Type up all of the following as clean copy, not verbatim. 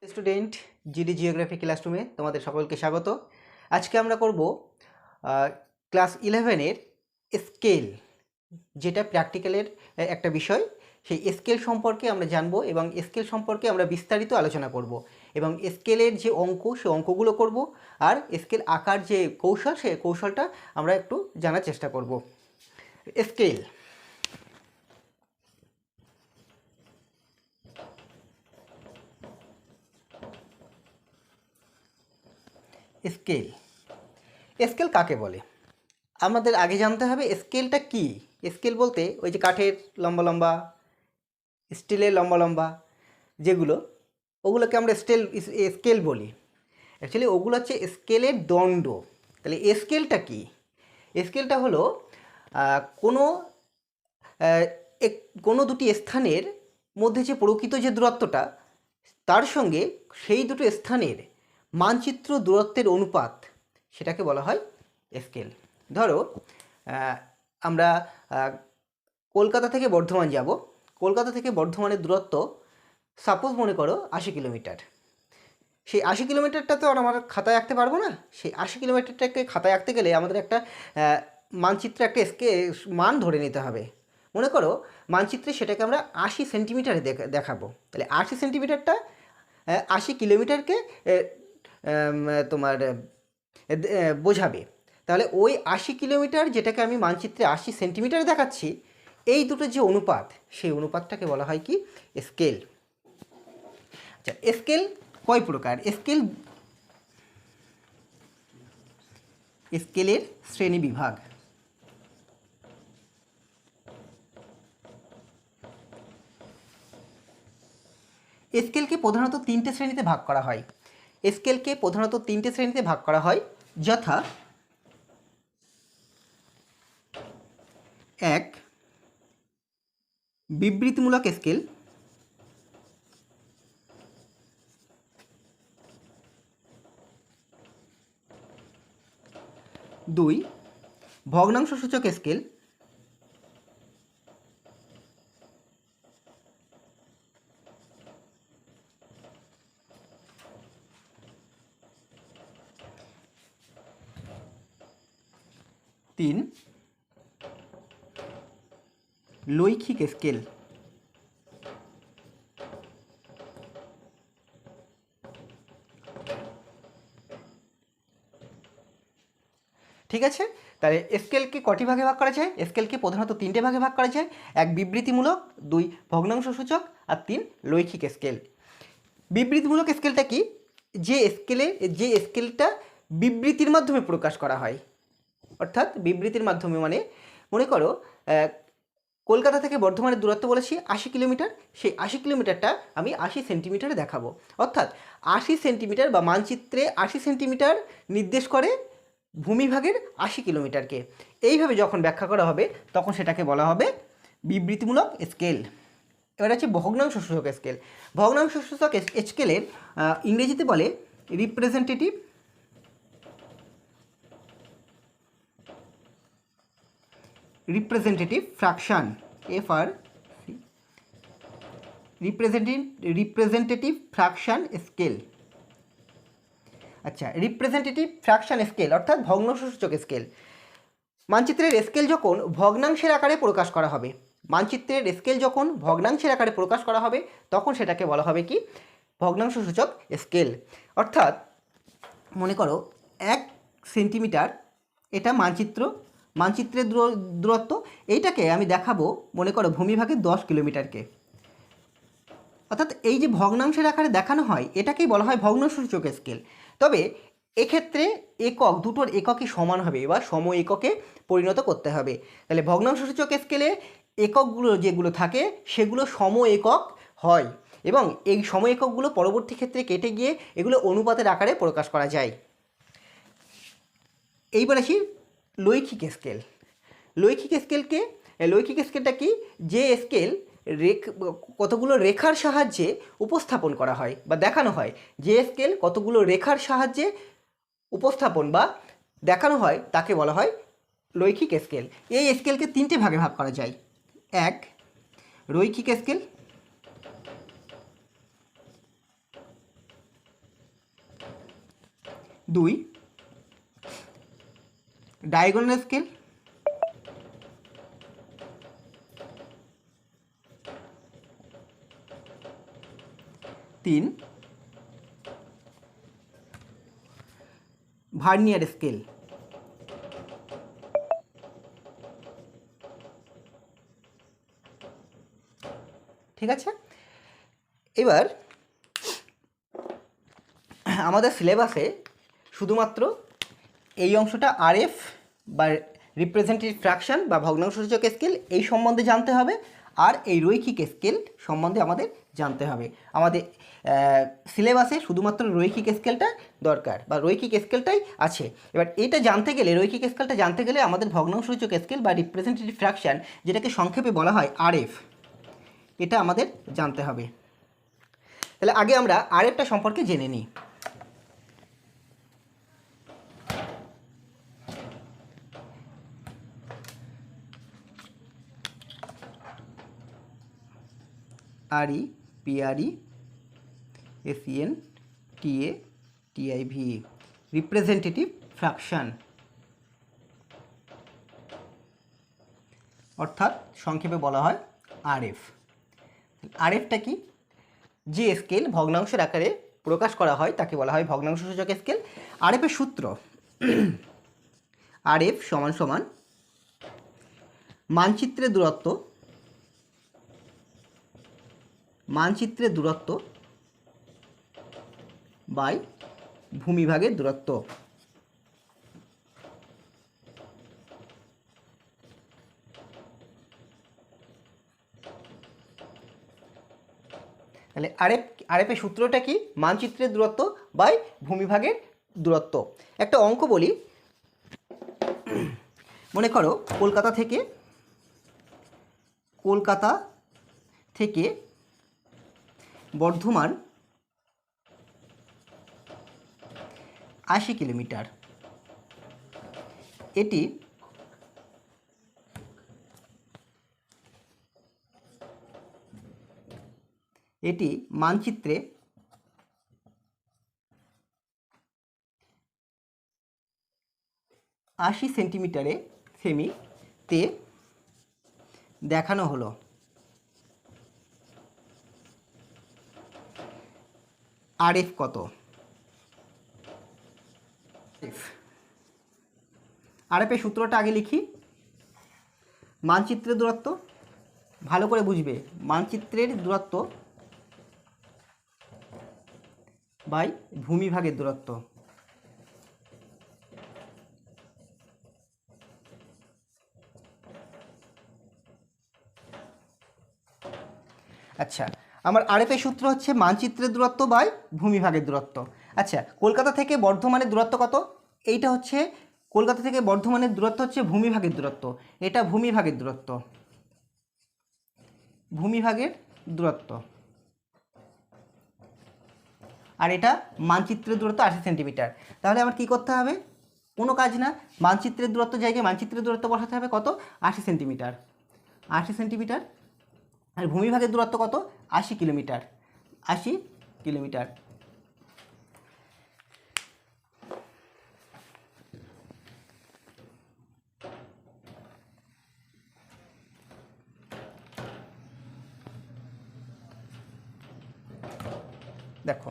Student GD geography ক্লাসরুমে তোমাদের সকলকে স্বাগত। আজকে আমরা করব ক্লাস 11-এর স্কেল, যেটা প্র্যাকটিক্যালের একটা বিষয়। সেই স্কেল সম্পর্কে আমরা জানবো এবং স্কেল সম্পর্কে আমরা বিস্তারিত আলোচনা করব এবং স্কেলের যে অঙ্ক সেই অঙ্কগুলো করব, আর স্কেল আঁকার যে কৌশল সেই কৌশলটা আমরা একটু জানার চেষ্টা করব। স্কেল স্কেল স্কেল কাকে বলে আমাদের আগে জানতে হবে। স্কেলটা কি? স্কেল বলতে ওই যে কাঠের লম্বা লম্বা, স্টিলের লম্বা লম্বা যেগুলো, ওগুলোকে আমরা স্কেল বলি। অ্যাকচুয়ালি ওগুলো হচ্ছে স্কেলের দণ্ড। তাহলে স্কেলটা কি? স্কেলটা হলো কোনো কোনো দুটি স্থানের মধ্যে যে প্রকৃত যে দূরত্বটা, তার সঙ্গে সেই দুটো স্থানের মানচিত্র দূরত্বের অনুপাত, সেটাকে বলা হয় স্কেল। ধরো আমরা কলকাতা থেকে বর্ধমান যাব। কলকাতা থেকে বর্ধমানের দূরত্ব সাপোজ মনে করো 80 কিলোমিটার। সেই 80 কিলোমিটারটা তো আর আমরা খাতায় আঁকতে পারবো না। সেই 80 কিলোমিটারটাকে খাতায় আঁকতে গেলে আমাদের একটা মানচিত্রে একটা মান ধরে নিতে হবে। মনে করো মানচিত্রে সেটাকে আমরা 80 সেন্টিমিটারে দেখাবো। তাহলে 80 সেন্টিমিটারটা 80 কিলোমিটারকে তোমার বোঝাবে। তাহলে ওই 80 কিলোমিটার যেটাকে আমি মানচিত্রে 80 সেন্টিমিটারে দেখাচ্ছি, এই দুটো যে অনুপাত, সেই অনুপাতটাকে বলা হয় কি? স্কেল। আচ্ছা, স্কেল কয় প্রকার? স্কেলের শ্রেণী বিভাগ। স্কেলকে প্রধানত তিনটে শ্রেণীতে ভাগ করা হয়। স্কেলকে প্রধানত তিনটে শ্রেণীতে ভাগ করা হয়, যথা: 1 বিবৃতিমূলক স্কেল, 2 ভগ্নাংশ সূচক স্কেল, 3 লৈখিক স্কেল। ঠিক আছে, তাহলে স্কেলকে কটি ভাগে ভাগ করা যায়? স্কেলকে প্রধানত তিনটে ভাগে ভাগ করা যায়: 1 বিবৃতিমূলক, 2 ভগ্নাংশ সূচক, আর 3 লৈখিক স্কেল। বিবৃতিমূলক স্কেলটা কি? যে স্কেলটা বিবৃতির মাধ্যমে প্রকাশ করা হয়। অর্থাৎ বিবৃতির মাধ্যমে মানে মনে করো কলকাতা থেকে বর্ধমানের দূরত্ব বলেছি 80 কিলোমিটার। সেই 80 কিলোমিটারটা আমি 80 সেন্টিমিটারে দেখাবো। অর্থাৎ 80 সেন্টিমিটার বা মানচিত্রে 80 সেন্টিমিটার নির্দেশ করে ভূমিভাগের 80 কিলোমিটারকে। এইভাবে যখন ব্যাখ্যা করা হবে তখন সেটাকে বলা হবে বিবৃতিমূলক স্কেল। এবার আছে ভগ্নাংশ সূচক স্কেল। ভগ্নাংশ সূচক স্কেলের ইংরেজিতে বলে representative fraction, representative fraction scale. আচ্ছা, রিপ্রেজেন্টেটিভ ফ্র্যাকশন স্কেল অর্থাৎ ভগ্নাংশ সূচক স্কেল। মানচিত্রের স্কেল যখন ভগ্নাংশের আকারে প্রকাশ করা হবে, মানচিত্রের স্কেল যখন ভগ্নাংশের আকারে প্রকাশ করা হবে তখন সেটাকে বলা হবে কি? ভগ্নাংশ সূচক স্কেল। অর্থাৎ মনে করো 1 সেন্টিমিটার, এটা মানচিত্রের দূরত্ব, এইটাকে আমি দেখাবো মনে করো ভূমিভাগের 10 কিলোমিটারকে। অর্থাৎ এই যে ভগ্নাংশের আকারে দেখানো হয় এটাকেই বলা হয় ভগ্নাংশ সূচক স্কেল। তবে এক্ষেত্রে একক, দুটোর এককই সমান হবে বা সম এককে পরিণত করতে হবে। তাহলে ভগ্নাংশ সূচক স্কেলে এককগুলো যেগুলো থাকে সেগুলো সম একক হয় এবং এই সম এককগুলো পরবর্তী ক্ষেত্রে কেটে গিয়ে এগুলো অনুপাতের আকারে প্রকাশ করা যায়। এইবার আসি লৈখিক স্কেল। লৈখিক স্কেলটা কি? যে স্কেল কতগুলো রেখার সাহায্যে উপস্থাপন করা হয় বা দেখানো হয়, যে স্কেল কতগুলো রেখার সাহায্যে উপস্থাপন বা দেখানো হয় তাকে বলা হয় লৈখিক স্কেল। এই স্কেলকে তিনটে ভাগে ভাগ করা যায়: 1 রৈখিক scale, 2 diagonal scale, 3 vernier scale, ঠিক আছে। এবার আমাদের সিলেবাসে শুধুমাত্র এই অংশটা আরএফ বা রিপ্রেজেন্টেটিভ ফ্র্যাকশন বা ভগ্নাংশসূচক স্কেল এই সম্বন্ধে জানতে হবে, আর এই রৈখিক স্কেল সম্বন্ধে আমাদের জানতে হবে। আমাদের সিলেবাসে শুধুমাত্র রৈখিক স্কেলটা দরকার বা রৈখিক স্কেলটাই আছে। এবার এটা জানতে গেলে, রৈখিক স্কেলটা জানতে গেলে আমাদের ভগ্নাংশসূচক স্কেল বা রিপ্রেজেন্টেটিভ ফ্র্যাকশন, যেটাকে সংক্ষেপে বলা হয় আরএফ, এটা আমাদের জানতে হবে। তাহলে আগে আমরা আরএফটা সম্পর্কে জেনে নিই। R E P R E S E N T A T I V representative fraction, অর্থাৎ সংক্ষেপে বলা হয় আরএফ। আরএফটা কি? যে স্কেল ভগ্নাংশের আকারে প্রকাশ করা হয় তাকে বলা হয় ভগ্নাংশসূচক স্কেল। আরএফের সূত্র আরএফ সমান সমান মানচিত্রের দূরত্ব বাই ভূমিভাগের দূরত্ব। তাহলে আরএফের সূত্রটা কি? মানচিত্রের দূরত্ব বাই ভূমিভাগের দূরত্ব। একটা অঙ্ক বলি, মনে করো কলকাতা থেকে বর্ধমান 80 কিলোমিটার। এটি মানচিত্রে 80 সেন্টিমিটারে সেমিতে দেখানো হলো। আরএফ কত? আরএফের সূত্রটা আগে লিখি। মানচিত্রের দূরত্ব, ভালো করে বুঝবে, মানচিত্রের দূরত্ব বাই ভূমিভাগের দূরত্ব। আচ্ছা, আমার আরএফের সূত্র হচ্ছে মানচিত্রের দূরত্ব বাই ভূমিভাগের দূরত্ব। আচ্ছা, কলকাতা থেকে বর্ধমানের দূরত্ব কত? এইটা হচ্ছে কলকাতা থেকে বর্ধমানের দূরত্ব হচ্ছে ভূমিভাগের দূরত্ব। এটা ভূমিভাগের দূরত্ব, আর এটা মানচিত্রের দূরত্ব 80 সেন্টিমিটার। তাহলে আমার কি করতে হবে? কোনো কাজ না, মানচিত্রের দূরত্ব জায়গায় মানচিত্রের দূরত্ব বসাতে হবে কত? 80 সেন্টিমিটার। আর ভূমিভাগের দূরত্ব কত? 80 কিলোমিটার। দেখো,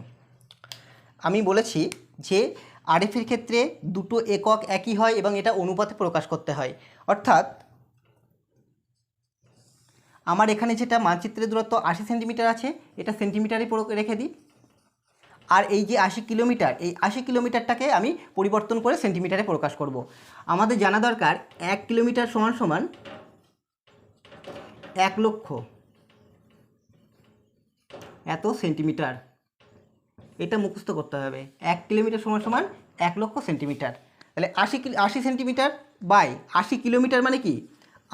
আমি বলেছি যে আরএফের ক্ষেত্রে দুটো একক একই হয় এবং এটা অনুপাতে প্রকাশ করতে হয়। অর্থাৎ আমার এখানে যেটা মানচিত্রের দূরত্ব 80 সেন্টিমিটার আছে, এটা সেন্টিমিটারে রেখে দিই। আর এই যে 80 কিলোমিটার, এই 80 কিলোমিটারটাকে আমি পরিবর্তন করে সেন্টিমিটারে প্রকাশ করব। আমাদের জানা দরকার 1 কিলোমিটার সমান সমান 1 লক্ষ এত সেন্টিমিটার। এটা মুখস্থ করতে হবে, 1 কিলোমিটার সমান সমান 1 লক্ষ সেন্টিমিটার। তাহলে 80 সেন্টিমিটার বাই 80 কিলোমিটার মানে কি?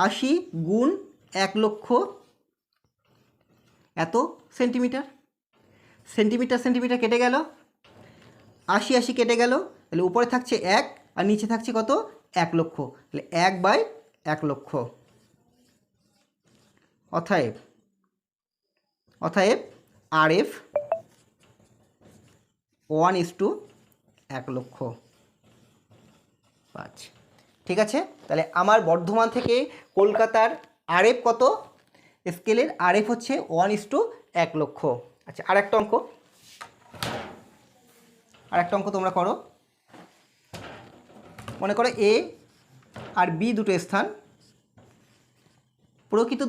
80 গুণ 1 লক্ষ এত সেন্টিমিটার। সেন্টিমিটার কেটে গেল, 80 কেটে গেল, তাহলে উপরে থাকছে 1 আর নিচে থাকছে কত? 1 লক্ষ। তাহলে 1 বাই 1 লক্ষ। অতএব আরএফ 1:1 1,05,000। ঠিক আছে, তাহলে আমার বর্ধমান থেকে কলকাতার আরএফ কত? স্কেলের আরএফ হচ্ছে 1:1,00,000। আচ্ছা, আরেকটা অঙ্ক তোমরা করো। মনে করো এ আর বি দুটো স্থান, প্রকৃত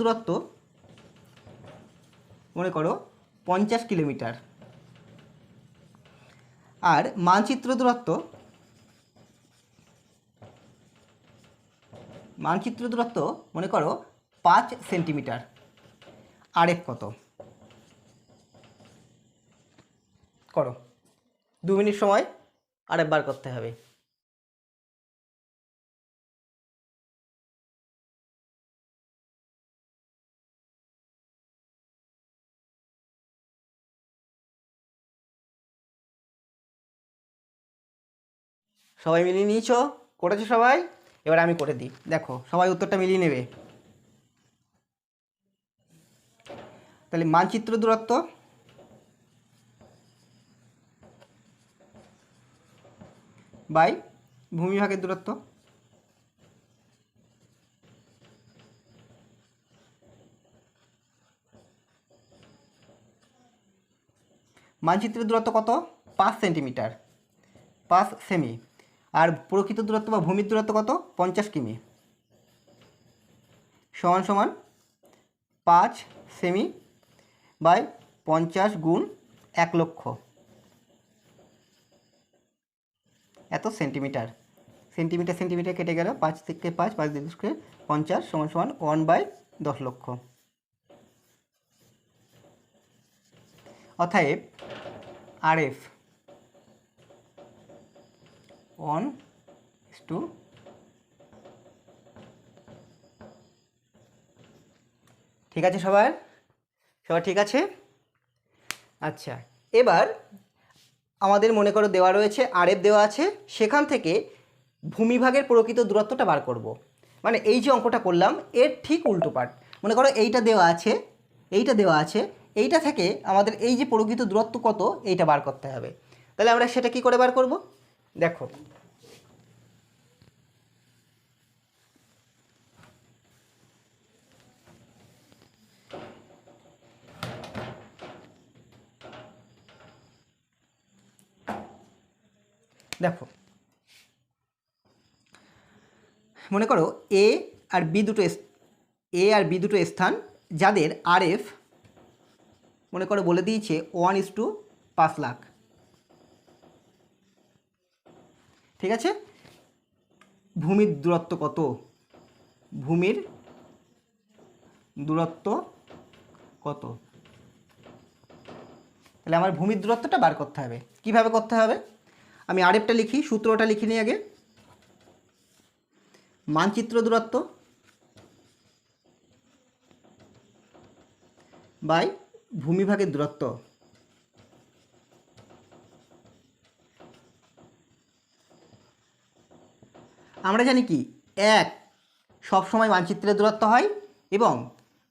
দূরত্ব মনে করো 50 কিলোমিটার, আর মানচিত্র দূরত্ব মনে করো 5 সেন্টিমিটার। আরএফ কত? করো, 2 মিনিট সময়, আরএফ বার করতে হবে। সবাই মিলিয়ে নিয়েছো? করেছো সবাই? এবার আমি করে দিই, দেখো সবাই উত্তরটা মিলিয়ে নেবে। তাহলে মানচিত্র দূরত্ব বাই ভূমিভাগের দূরত্ব, মানচিত্রের দূরত্ব কত? 5 সেন্টিমিটার, 5 সেমি। আর প্রকৃত দূরত্ব বা ভূমির দূরত্ব কত? 50 কিমি। সমান সমান 5 সেমি বাই 50 গুণ 1,00,000, এত সেন্টিমিটার। সেন্টিমিটার কেটে গেল, 5 থেকে 5, 5 দিয়ে 50 সমান সমান 1/10,00,000। অতএব আরএফ 1:, ঠিক আছে সবার ঠিক আছে? আচ্ছা, এবার আমাদের মনে করো দেওয়া রয়েছে আরএফ দেওয়া আছে, সেখান থেকে ভূমিভাগের প্রকৃত দূরত্বটা বার করব। মানে এই যে অঙ্কটা করলাম এর ঠিক উল্টো পার্ট। মনে করো এইটা দেওয়া আছে, এইটা থেকে আমাদের এই যে প্রকৃত দূরত্ব কত এইটা বার করতে হবে। তাহলে আমরা সেটা কি করে বার করব? দেখো, মনে করো এ আর বি দুটো স্থান যাদের আরএফ মনে করো বলে দিয়েছে 1:5,00,000। ঠিক আছে, ভূমির দূরত্ব কত? তাহলে আমার ভূমির দূরত্বটা বার করতে হবে। কিভাবে করতে হবে? আমি আরএফটা লিখি, সূত্রটা লিখে নিই আগে। মানচিত্র দূরত্ব বাই ভূমিভাগের দূরত্ব। আমরা জানি কি, 1 সবসময় মানচিত্রের দূরত্ব হয় এবং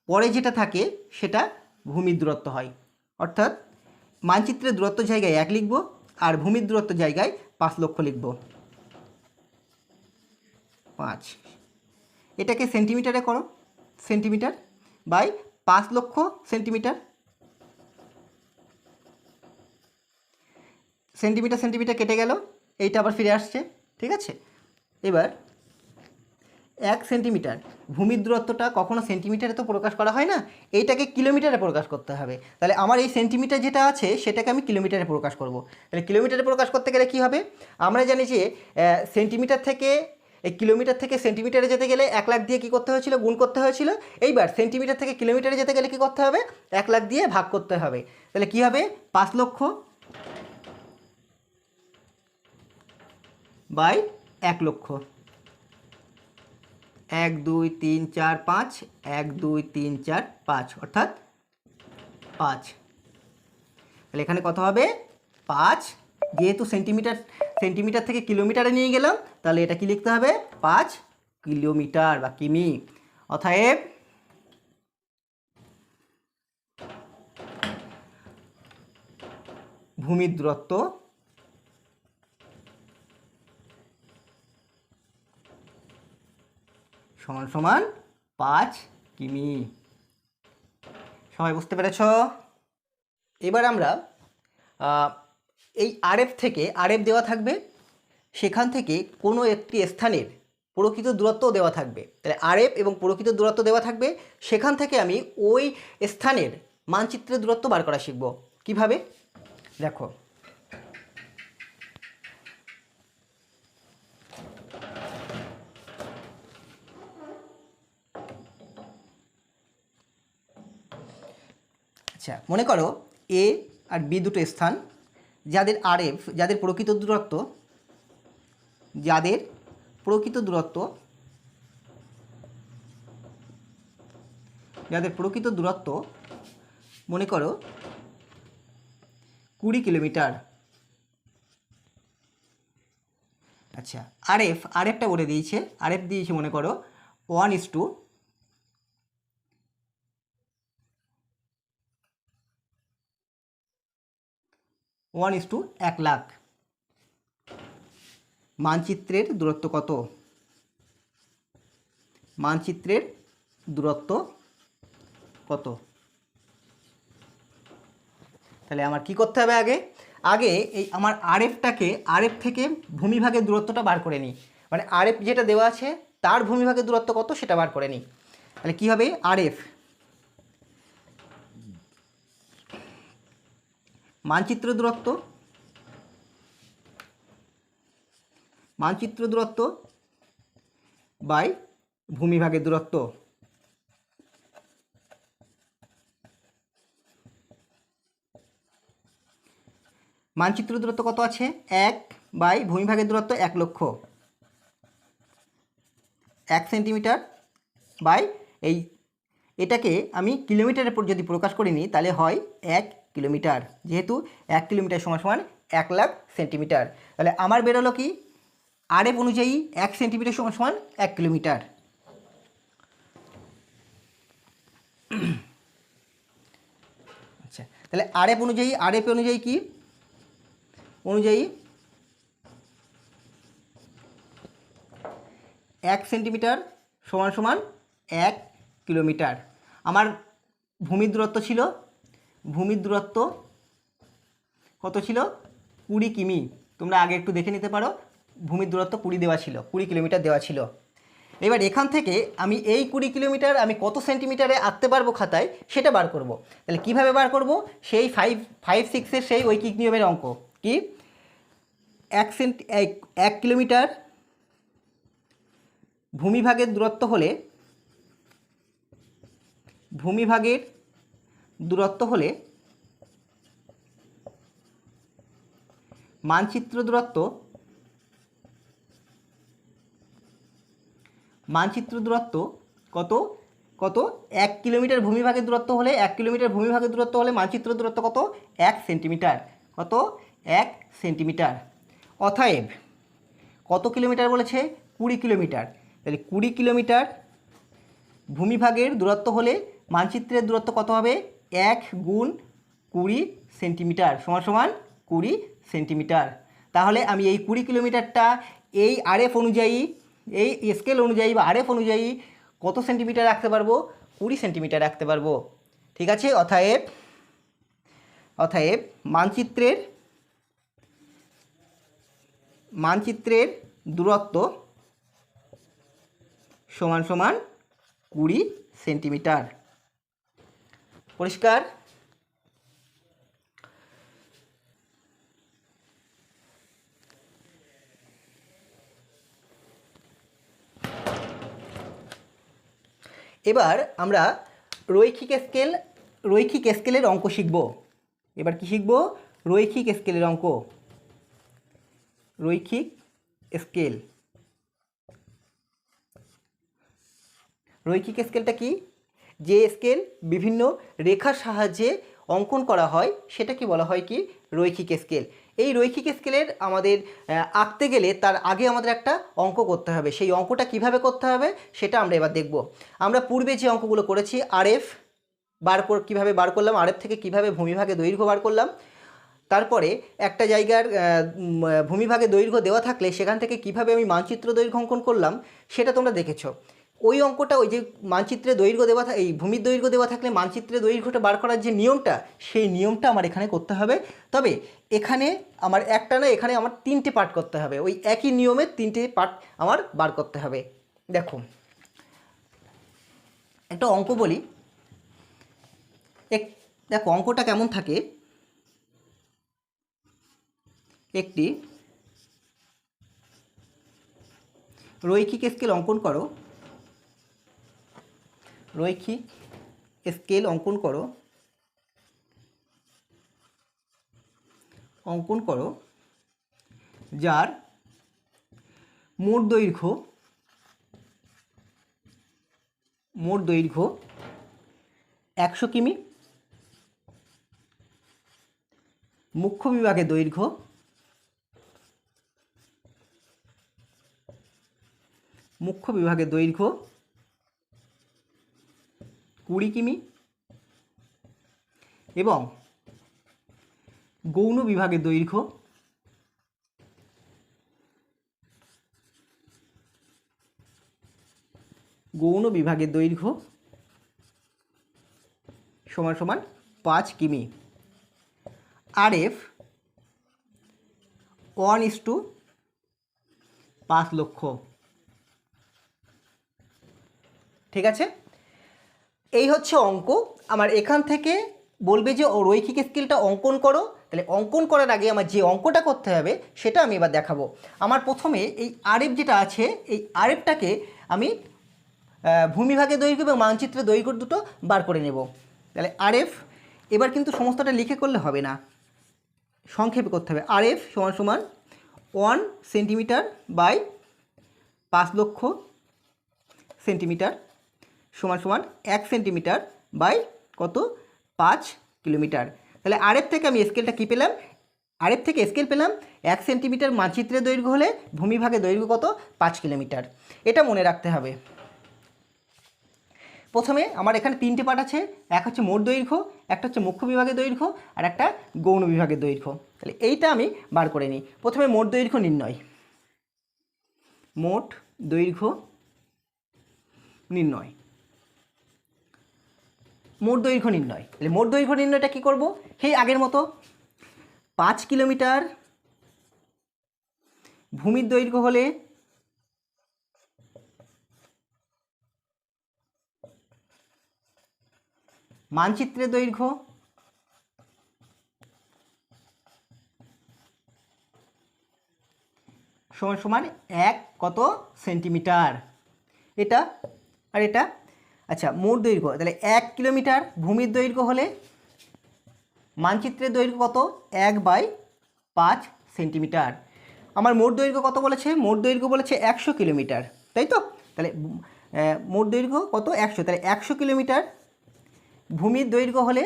পরে যেটা থাকে সেটা ভূমির দূরত্ব হয়। অর্থাৎ মানচিত্রের দূরত্ব জায়গায় 1 লিখব আর ভূমির দূরত্ব জায়গায় 5,00,000 লিখব। 5, এটাকে সেন্টিমিটারে করো, সেন্টিমিটার বাই 5,00,000 সেন্টিমিটার। সেন্টিমিটার কেটে গেল, এইটা আবার ফিরে আসছে। ঠিক আছে, এবার 1 সেন্টিমিটার ভূমির দূরত্বটা কখনো সেন্টিমিটারে তো প্রকাশ করা হয় না, এইটাকে কিলোমিটারে প্রকাশ করতে হবে। তাহলে আমার এই সেন্টিমিটার যেটা আছে সেটাকে আমি কিলোমিটারে প্রকাশ করব। তাহলে কিলোমিটারে প্রকাশ করতে গেলে কি হবে? আমরা জানি যে কিলোমিটার থেকে সেন্টিমিটারে যেতে গেলে 1,00,000 দিয়ে কী করতে হয়েছিল? গুণ করতে হয়েছিল। এইবার সেন্টিমিটার থেকে কিলোমিটারে যেতে গেলে কী করতে হবে? 1,00,000 দিয়ে ভাগ করতে হবে। তাহলে কি হবে? 5,00,000 বাই 1,00,000। 1, 2, 3, 4, 5, 1, 2, 3, 4, 5 অর্থাৎ 5। তাহলে এখানে কত হবে? 5। যেহেতু সেন্টিমিটার থেকে কিলোমিটারে নিয়ে গেলাম, তাহলে এটা কি লিখতে হবে? 5 কিলোমিটার বা কিমি। অতএব ভূমির দূরত্ব সমান সমান 5 কিমি। সবাই বুঝতে পেরেছ? এবার আমরা এই আরএফ থেকে, আরএফ দেওয়া থাকবে, সেখান থেকে কোনো একটি স্থানের প্রকৃত দূরত্ব দেওয়া থাকবে। তাহলে আরএফ এবং প্রকৃত দূরত্ব দেওয়া থাকবে, সেখান থেকে আমি ওই স্থানের মানচিত্রের দূরত্ব বার করা শিখব। কিভাবে? দেখো, আচ্ছা মনে করো এ আর বি দুটো স্থান, যাদের আরএফ, যাদের প্রকৃত দূরত্ব মনে করো 20 কিলোমিটার। আচ্ছা আরএফটা বলে দিয়েছে, আরএফ দিয়েছে মনে করো 1:1 লাখ। মানচিত্রের দূরত্ব কত? মানচিত্রের দূরত্ব কত? তাহলে আমার কি করতে হবে? আগে এই আমার আরএফ থেকে ভূমিভাগের দূরত্বটা বার করে নিই। মানে আরএফ যেটা দেওয়া আছে তার ভূমিভাগের দূরত্ব কত সেটা বার করে নিই। তাহলে কি হবে? আরএফ মানচিত্র দূরত্ব বাই ভূমিভাগের দূরত্ব। মানচিত্র দূরত্ব কত আছে? 1 বাই ভূমিভাগের দূরত্ব 1 লক্ষ, 1 সেন্টিমিটার বাই এটাকে আমি কিলোমিটারের উপর যদি প্রকাশ করে নিই তাহলে হয় 1 কিলোমিটার। যেহেতু 1 কিলোমিটার সমান সমান 1 লাখ সেন্টিমিটার, তাহলে আমার বেরোলো কি? আরএফ অনুযায়ী 1 সেন্টিমিটার সমান সমান 1 কিলোমিটার। আচ্ছা তাহলে আরএফ অনুযায়ী কি? অনুযায়ী 1 সেন্টিমিটার সমান সমান 1 কিলোমিটার। আমার ভূমির দূরত্ব কত ছিল? 20 কিমি। তোমরা আগে একটু দেখে নিতে পারো, ভূমির দূরত্ব 20 দেওয়া ছিল, 20 কিলোমিটার দেওয়া ছিল। এবার এখান থেকে আমি এই 20 কিলোমিটার আমি কত সেন্টিমিটারে আঁকতে পারবো খাতায় সেটা বার করব। তাহলে কিভাবে বার করব? সেই 5-6-এর সেই ঐকিক নিয়মের অঙ্ক। কি? 1 কিলোমিটার ভূমিভাগের দূরত্ব হলে মানচিত্র দূরত্ব কত? 1 কিলোমিটার ভূমিভাগের দূরত্ব হলে, 1 কিলোমিটার ভূমিভাগের দূরত্ব হলে মানচিত্র দূরত্ব কত? 1 সেন্টিমিটার। কত? 1 সেন্টিমিটার। অতএব কত কিলোমিটার বলেছে? 20 কিলোমিটার। তাহলে 20 কিলোমিটার ভূমিভাগের দূরত্ব হলে মানচিত্রের দূরত্ব কত হবে? 1 গুণ 20 সেন্টিমিটার সমান সমান 20 সেন্টিমিটার। তাহলে আমি এই 20 কিলোমিটারটা এই আরএফ অনুযায়ী, এই স্কেল অনুযায়ী বা আরএফ অনুযায়ী কত সেন্টিমিটার রাখতে পারবো? 20 সেন্টিমিটার রাখতে পারবো। ঠিক আছে? অতএব মানচিত্রের দূরত্ব সমান সমান 20 সেন্টিমিটার। পরিষ্কার? এবার আমরা রৈখিক স্কেলের অঙ্ক শিখব। এবার কি শিখব? রৈখিক স্কেলের অঙ্ক। রৈখিক স্কেলটা কি? যে স্কেল বিভিন্ন রেখার সাহায্যে অঙ্কন করা হয় সেটাকে বলা হয় কি? রৈখিক স্কেল। এই রৈখিক স্কেলের আমাদের আঁকতে গেলে তার আগে আমাদের একটা অঙ্ক করতে হবে। সেই অঙ্কটা কিভাবে করতে হবে সেটা আমরা এবার দেখব। আমরা পূর্বে যে অঙ্কগুলো করেছি, আরএফ কীভাবে বার করলাম, আরএফ থেকে কিভাবে ভূমিভাগে দৈর্ঘ্য বার করলাম, তারপরে একটা জায়গার ভূমিভাগে দৈর্ঘ্য দেওয়া থাকলে সেখান থেকে কিভাবে আমি মানচিত্র দৈর্ঘ্য অঙ্কন করলাম সেটা তোমরা দেখেছো। ওই অঙ্কটা, ওই যে মানচিত্রে দৈর্ঘ্য দেওয়া এই ভূমির দৈর্ঘ্য দেওয়া থাকলে মানচিত্রে দৈর্ঘ্যটা বার করার যে নিয়মটা, সেই নিয়মটা আমার এখানে করতে হবে। তবে এখানে আমার একটা না, এখানে আমার 3টে পার্ট করতে হবে। ওই একই নিয়মের 3টে পার্ট আমার বার করতে হবে। দেখো একটা অঙ্ক বলি, দেখো অঙ্কটা কেমন থাকে। একটি রৈখিক স্কেল অঙ্কন করো, রৈখিক স্কেল অঙ্কন করো, যার মোট দৈর্ঘ্য 100 কিমি, মুখ্য বিভাগের দৈর্ঘ্য 20 কিমি এবং গৌণ বিভাগের দৈর্ঘ্য সমান সমান 5 কিমি। RF 1:5 লক্ষ। ঠিক আছে, এই হচ্ছে অঙ্ক। আমার এখান থেকে বলবে যে রৈখিক স্কেলটা অঙ্কন করো, তাহলে অঙ্কন করার আগে আমার যে অঙ্কটা করতে হবে সেটা আমি এবার দেখাবো। আমার প্রথমে এই RF যেটা আছে, এই RFটাকে আমি ভূমিভাগের দৈর্ঘ্য এবং মানচিত্রের দৈর্ঘ্য দুটো বার করে নেব। তাহলে RF এবার কিন্তু সমস্তটা লিখে করলে হবে না, সংক্ষেপে করতে হবে। RF সমান সমান 1 সেন্টিমিটার বাই 5 লক্ষ সেন্টিমিটার সমান সমান 1 সেন্টিমিটার বাই কত 5 কিলোমিটার। তাহলে RF থেকে আমি স্কেলটা কী পেলাম, RF থেকে স্কেল পেলাম 1 সেন্টিমিটার মানচিত্রের দৈর্ঘ্য হলে ভূমিভাগের দৈর্ঘ্য কত 5 কিলোমিটার। এটা মনে রাখতে হবে। প্রথমে আমার এখানে 3টে পার্ট আছে, এক হচ্ছে মোট দৈর্ঘ্য, একটা হচ্ছে মুখ্য বিভাগের দৈর্ঘ্য, আর একটা গৌণ বিভাগের দৈর্ঘ্য। তাহলে এইটা আমি বার করে নিই। প্রথমে মোট দৈর্ঘ্য নির্ণয়, মোট দৈর্ঘ্য নির্ণয়। তাহলে মোট দৈর্ঘ্য নির্ণয়টা কী করব, সেই আগের মতো 5 কিলোমিটার ভূমির দৈর্ঘ্য হলে মানচিত্রের দৈর্ঘ্য সমান সমান 1 কত সেন্টিমিটার। এটা আর এটা, আচ্ছা মোট দৈর্ঘ্য তাহলে 1 কিলোমিটার ভূমির দৈর্ঘ্য হলে মানচিত্রের দৈর্ঘ্য কত 1/5 সেন্টিমিটার। আমার মোট দৈর্ঘ্য কত বলেছে, মোট দৈর্ঘ্য বলেছে 100 কিলোমিটার, তাই তো। তাহলে মোট দৈর্ঘ্য কত 100, তাহলে 100 কিলোমিটার ভূমির দৈর্ঘ্য হলে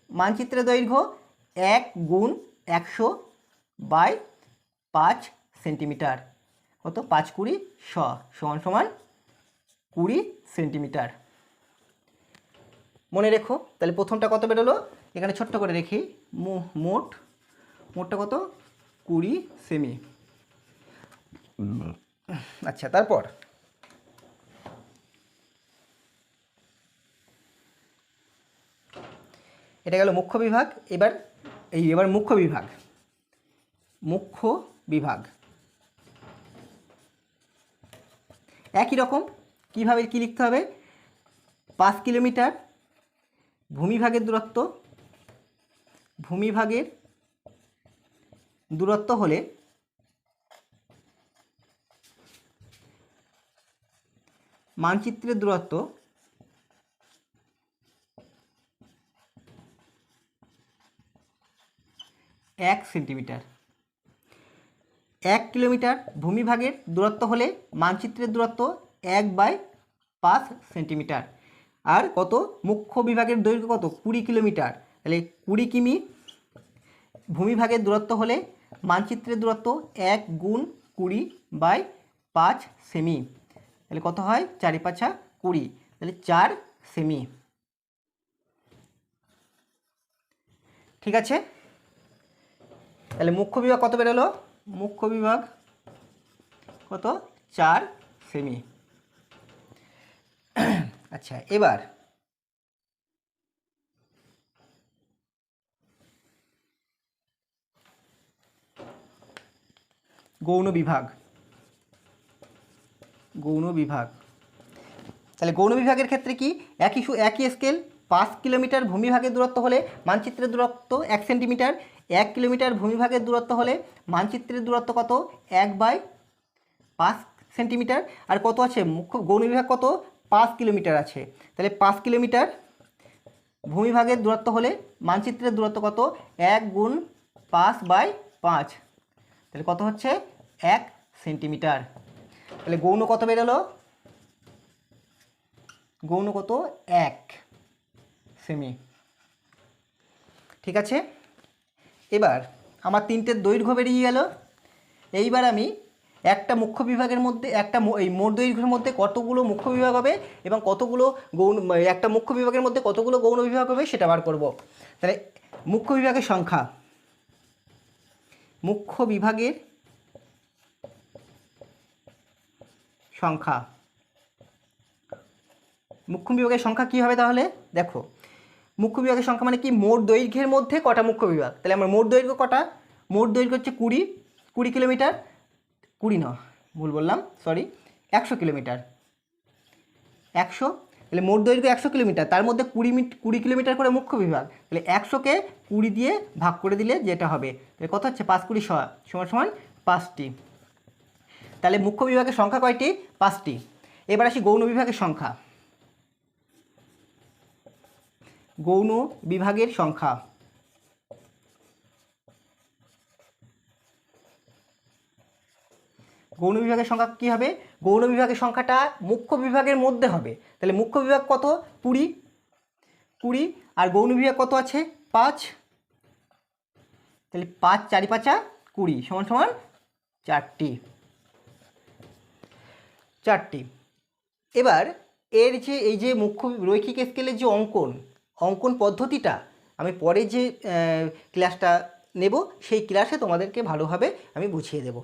মানচিত্রের দৈর্ঘ্য 1 গুণ 100/5 সেন্টিমিটার, কত 5 20 100 সমান সমান 20 সেন্টিমিটার। মনে রেখো। তাহলে প্রথমটা কত বেরোলো, এখানে ছোট্ট করে রেখি, মোটটা কত 20 সেমি। আচ্ছা, তারপর এটা গেল মুখ্য বিভাগ। এবার মুখ্য বিভাগ একই রকম। কীভাবে কী লিখতে হবে, 5 কিলোমিটার ভূমিভাগের দূরত্ব হলে মানচিত্রের দূরত্ব 1 সেন্টিমিটার। 1 কিলোমিটার ভূমিভাগের দূরত্ব হলে মানচিত্রের দূরত্ব 1/5 সেন্টিমিটার। আর কত মুখ্য বিভাগের দৈর্ঘ্য কত 20 কিলোমিটার। তাহলে 20 কিমি ভূমিভাগের দূরত্ব হলে মানচিত্রের দূরত্ব 1 গুণ 20/5 সেমি। তাহলে কত হয় 4 × 5 = 20, তাহলে 4 সেমি। ঠিক আছে। তাহলে মুখ্য বিভাগ কত বেরোলো? মুখ্য বিভাগ কত? 4 সেমি। আচ্ছা, এবার গৌণ বিভাগ। গৌণ বিভাগ, তাহলে গৌণ বিভাগের ক্ষেত্রে কি একই স্কেল। 5 কিলোমিটার ভূমিভাগের দূরত্ব হলে মানচিত্রের দূরত্ব 1 সেন্টিমিটার। 1 কিলোমিটার ভূমিভাগের দূরত্ব হলে মানচিত্রের দূরত্ব কত? 1/5 সেন্টিমিটার। আর কত আছে? মুখ্য গৌণ বিভাগ কত? 5 কিলোমিটার আছে। তাহলে 5 কিলোমিটার ভূমিভাগের দূরত্ব হলে মানচিত্রের দূরত্ব কত? 1 গুণ 5/5, তাহলে কত হচ্ছে? 1 সেন্টিমিটার। তাহলে গৌণ কত বেরোলো? গৌণ কত? 1 সেমি। ঠিক আছে, এবার আমার 3টে দৈর্ঘ্য বেরিয়ে গেল। এইবার আমি একটা মুখ্য বিভাগের মধ্যে এই মোট দৈর্ঘ্যের মধ্যে কতগুলো মুখ্য বিভাগ হবে এবং কতগুলো গৌণ, একটা মুখ্য বিভাগের মধ্যে কতগুলো গৌণ বিভাগ হবে সেটা বার করব। তাহলে মুখ্য বিভাগের সংখ্যা, মুখ্য বিভাগের সংখ্যা, মুখ্য বিভাগের সংখ্যা কী হবে? তাহলে দেখো, মুখ্য বিভাগের সংখ্যা মানে কি? মোট দৈর্ঘ্যের মধ্যে কটা মুখ্য বিভাগ। তাহলে আমার মোট দৈর্ঘ্য কটা? মোট দৈর্ঘ্য হচ্ছে 20 কিলোমিটার। 20 না, ভুল বললাম, সরি, 100 কিলোমিটার। 100, তাহলে মোট দৈর্ঘ্য 100 কিলোমিটার, তার মধ্যে 20 কিলোমিটার করে মুখ্য বিভাগ। তাহলে 100কে 20 দিয়ে ভাগ করে দিলে যেটা হবে, তাহলে কত হচ্ছে? 5 20 সমান 5টি। তাহলে মুখ্য বিভাগের সংখ্যা কয়টি? 5টি। এবার আসি গৌণ বিভাগের সংখ্যা। গৌণ বিভাগের সংখ্যা, গৌণ বিভাগের সংখ্যা কী হবে? গৌণ বিভাগের সংখ্যাটা মুখ্য বিভাগের মধ্যে হবে। তাহলে মুখ্য বিভাগ কত? 20, আর গৌণ বিভাগ কত আছে? 5। তাহলে 5 4 5 20 সমান 4টি। এবার এর যে এই যে মুখ্য রৈখিক স্কেলের যে অঙ্কন পদ্ধতিটা আমি পরে যে ক্লাসটা নেব সেই ক্লাসে তোমাদেরকে ভালোভাবে আমি বুঝিয়ে দেব।